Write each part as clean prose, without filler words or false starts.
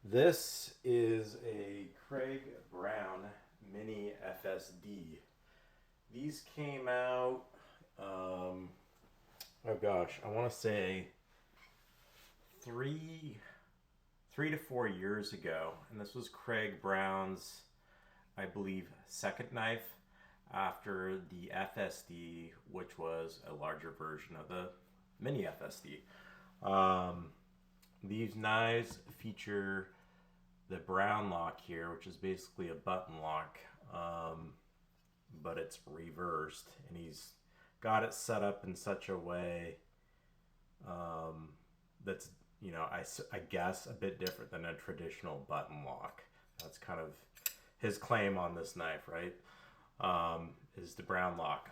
This is a Craig Brown Mini-FSD. These came out, oh gosh, I want to say three, 3 to 4 years ago. And this was Craig Brown's, I believe, second knife after the FSD, which was a larger version of the Mini-FSD. These knives feature the Brown lock here, which is basically a button lock, but it's reversed, and he's got it set up in such a way that's, I guess a bit different than a traditional button lock. That's kind of his claim on this knife, right? Is the Brown lock.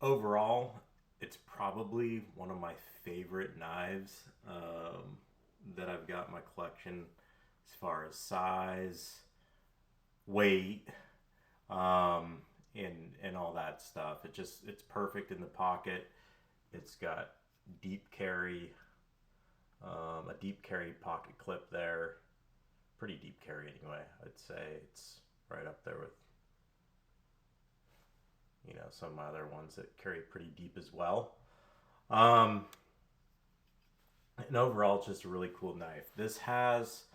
Overall, it's probably one of my favorite knives that I've got in my collection as far as size, weight, and all that stuff. It's perfect in the pocket. It's got deep carry, a deep carry pocket clip there. Pretty deep carry anyway. I'd say it's right up there with some other ones that carry pretty deep as well. And overall, it's just a really cool knife. This has,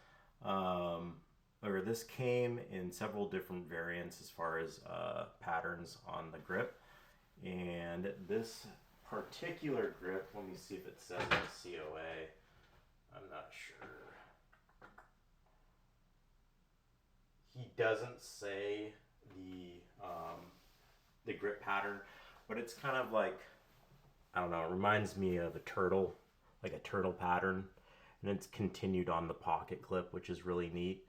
this came in several different variants as far as patterns on the grip. And this particular grip, let me see if it says in the COA. I'm not sure. He doesn't say the grip pattern, but it's kind of like, I don't know, it reminds me of a turtle, like a turtle pattern, and it's continued on the pocket clip, which is really neat.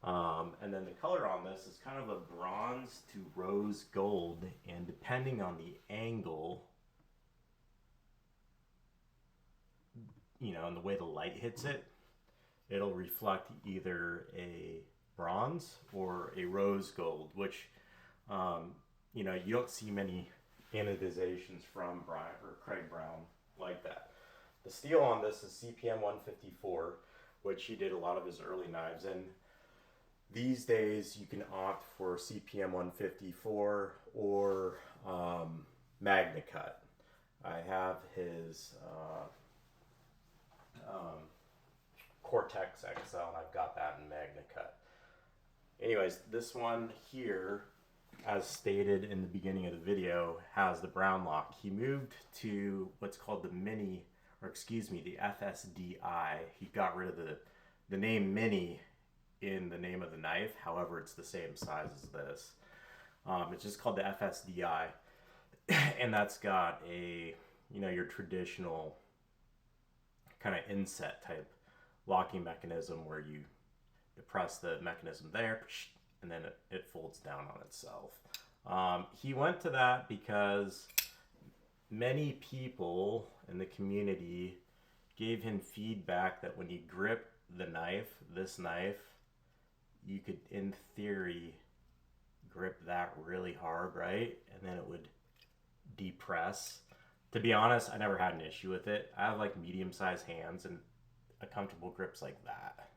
And then the color on this is kind of a bronze to rose gold, and depending on the angle, and the way the light hits it, it'll reflect either a bronze or a rose gold, which you don't see many anodizations from Brian or Craig Brown like that. The steel on this is CPM 154, which he did a lot of his early knives in. These days you can opt for CPM 154 or Magna Cut. I have his Cortex XL, and I've got that in Magna Cut. Anyways, this one here, as stated in the beginning of the video, has the Brown lock. He moved to what's called the the FSDI. He got rid of the name Mini in the name of the knife. However, it's the same size as this. It's just called the FSDI. And that's got a, your traditional kind of inset type locking mechanism where you depress the mechanism there, and then it folds down on itself. He went to that because many people in the community gave him feedback that when you grip this knife, you could, in theory, grip that really hard, right? And then it would depress. To be honest, I never had an issue with it. I have like medium-sized hands, and a comfortable grip's like that.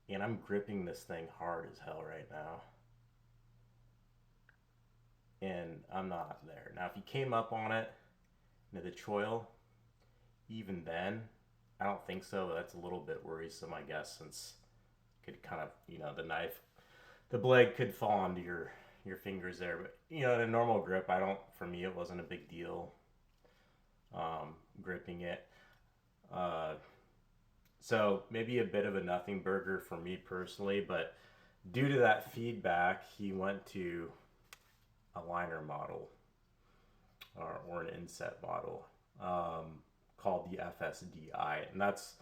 And I'm gripping this thing hard as hell right now. And I'm not there. Now, if you came up on it, the choil, even then, I don't think so. That's a little bit worrisome, I guess, since it could kind of, the blade could fall onto your fingers there. But, in a normal grip, for me, it wasn't a big deal gripping it. So maybe a bit of a nothing burger for me personally, but due to that feedback, he went to a liner model or an inset model called the FSDI, and that's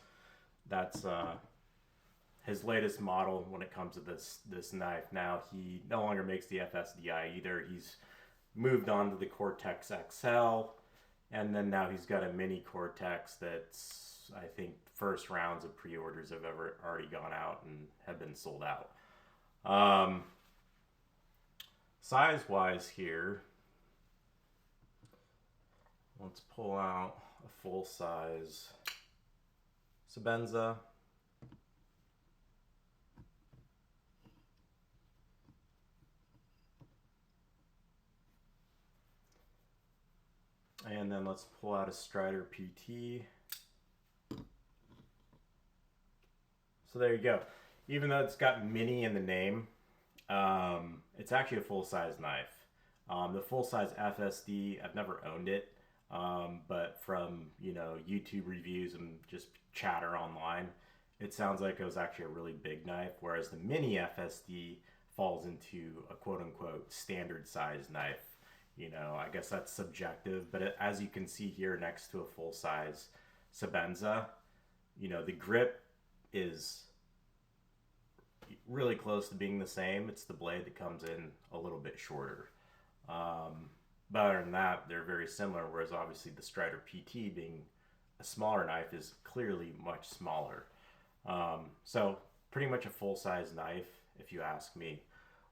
his latest model when it comes to this knife. Now he no longer makes the FSDI either. He's moved on to the Cortex XL, and then now he's got a mini Cortex that's, I think, first rounds of pre-orders have already gone out and have been sold out. Size-wise here, let's pull out a full-size Sebenza. And then let's pull out a Strider PT. So there you go. Even though it's got mini in the name, it's actually a full-size knife. The full-size FSD, I've never owned it, but from YouTube reviews and just chatter online, it sounds like it was actually a really big knife, whereas the Mini-FSD falls into a quote-unquote standard size knife. I guess that's subjective, but as you can see here next to a full-size Sebenza, the grip is really close to being the same. It's the blade that comes in a little bit shorter. But other than that, they're very similar, whereas obviously the Strider PT, being a smaller knife, is clearly much smaller. So pretty much a full-size knife, if you ask me.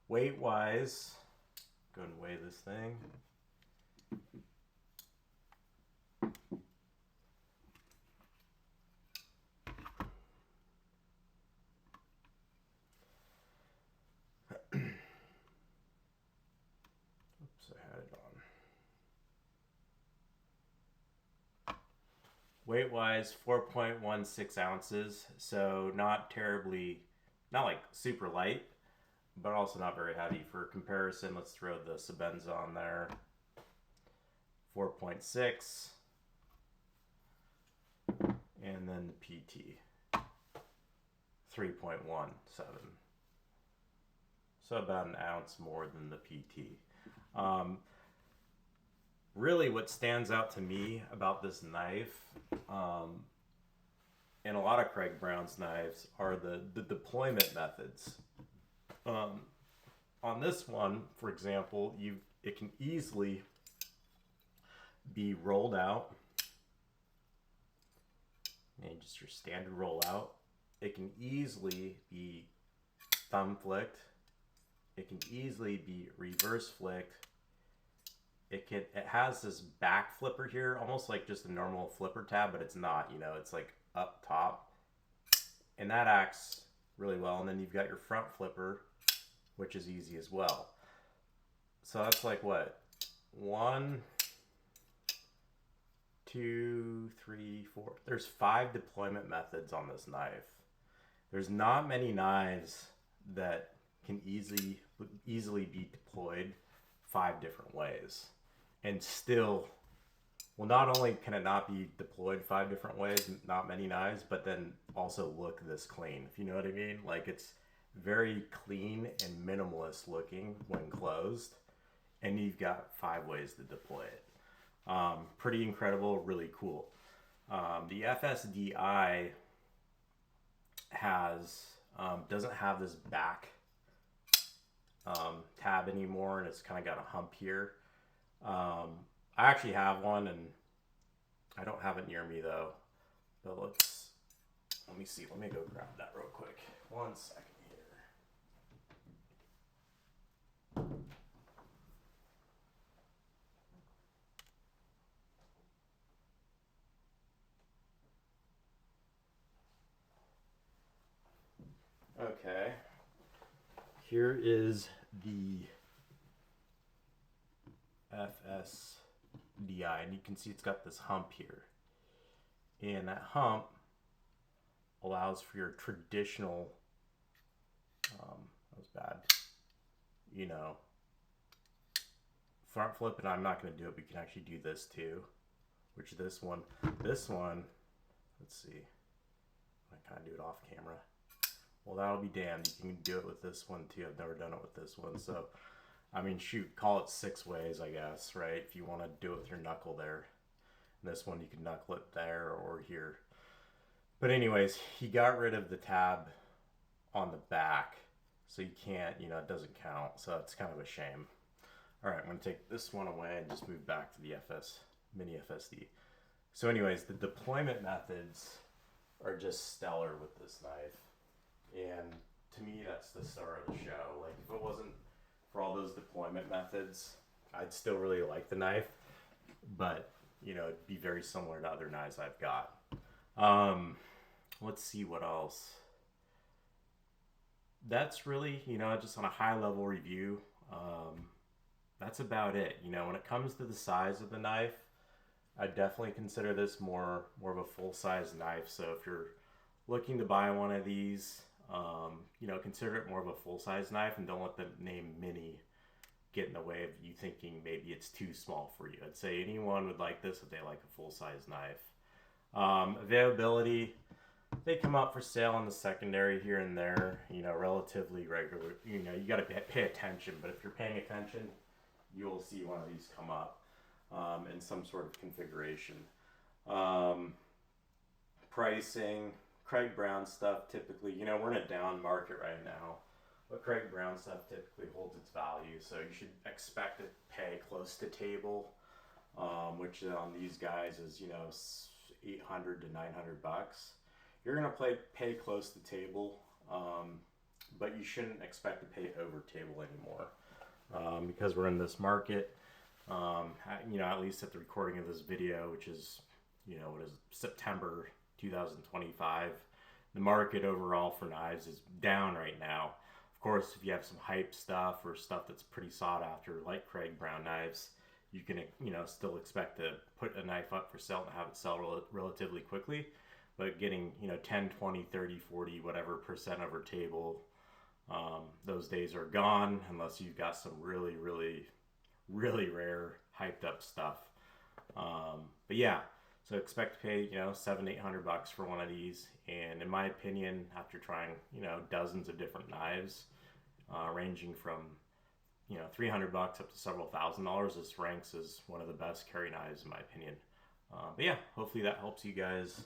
Weight-wise, go and weigh this thing. Oops, I had it on. Weight-wise, 4.16 ounces, so not like super light, but also not very heavy. For comparison, let's throw the Sebenza on there. 4.6, and then the PT, 3.17. So about an ounce more than the PT. Really what stands out to me about this knife, and a lot of Craig Brown's knives, are the deployment methods. On this one, for example, it can easily be rolled out, and just your standard rollout. It can easily be thumb flicked. It can easily be reverse flicked. It has this back flipper here, almost like just a normal flipper tab, but it's not. It's like up top, and that acts really well. And then you've got your front flipper, which is easy as well. So that's like what, 1, 2, 3, 4. There's 5 deployment methods on this knife. There's not many knives that can easily be deployed 5 different ways, and still, well, not only can it not be deployed 5 different ways, not many knives, but then also look this clean, if you know what I mean. Like, it's very clean and minimalist looking when closed, and you've got 5 ways to deploy it. Pretty incredible, really cool. The FSDI doesn't have this back tab anymore, and it's kind of got a hump here. I actually have one, and I don't have it near me though. But let me see. Let me go grab that real quick. 1 second here. Okay. Here is the FSDI, and you can see it's got this hump here. And that hump allows for your traditional, that was bad, front flip, and I'm not going to do it, but you can actually do this too, which this one, let's see, I kind of do it off camera. Well, that'll be damned. You can do it with this one too. I've never done it with this one. So, I mean, shoot, call it 6 ways, I guess, right? If you want to do it with your knuckle there. And this one, you can knuckle it there or here. But anyways, he got rid of the tab on the back. So you can't, it doesn't count. So it's kind of a shame. All right, I'm going to take this one away and just move back to the Mini-FSD. So anyways, the deployment methods are just stellar with this knife. And to me, that's the star of the show. Like, if it wasn't for all those deployment methods, I'd still really like the knife. But, it'd be very similar to other knives I've got. Let's see what else. That's really, just on a high level review. That's about it. When it comes to the size of the knife, I definitely consider this more of a full size knife. So if you're looking to buy one of these, consider it more of a full size knife, and don't let the name Mini get in the way of you thinking maybe it's too small for you. I'd say anyone would like this if they like a full size knife. Availability, they come up for sale on the secondary here and there, relatively regular. You got to pay attention, but if you're paying attention, you'll see one of these come up in some sort of configuration. Pricing, Craig Brown stuff typically, we're in a down market right now, but Craig Brown stuff typically holds its value, so you should expect to pay close to table, which on these guys is, $800 to $900. You're going to pay close to table, but you shouldn't expect to pay over table anymore, because we're in this market. At least at the recording of this video, which is, what is it, September 2025, the market overall for knives is down right now. Of course, if you have some hype stuff or stuff that's pretty sought after, like Craig Brown knives, you can, still expect to put a knife up for sale and have it sell relatively quickly. But getting, 10, 20, 30, 40, whatever percent over table, those days are gone unless you've got some really, really, really rare hyped up stuff. But yeah, so expect to pay, $700-800 for one of these. And in my opinion, after trying, dozens of different knives, ranging from, $300 up to several $1,000s, this ranks as one of the best carry knives in my opinion. But yeah, hopefully that helps you guys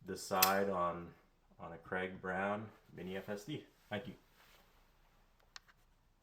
decide on a Craig Brown Mini-FSD. Thank you.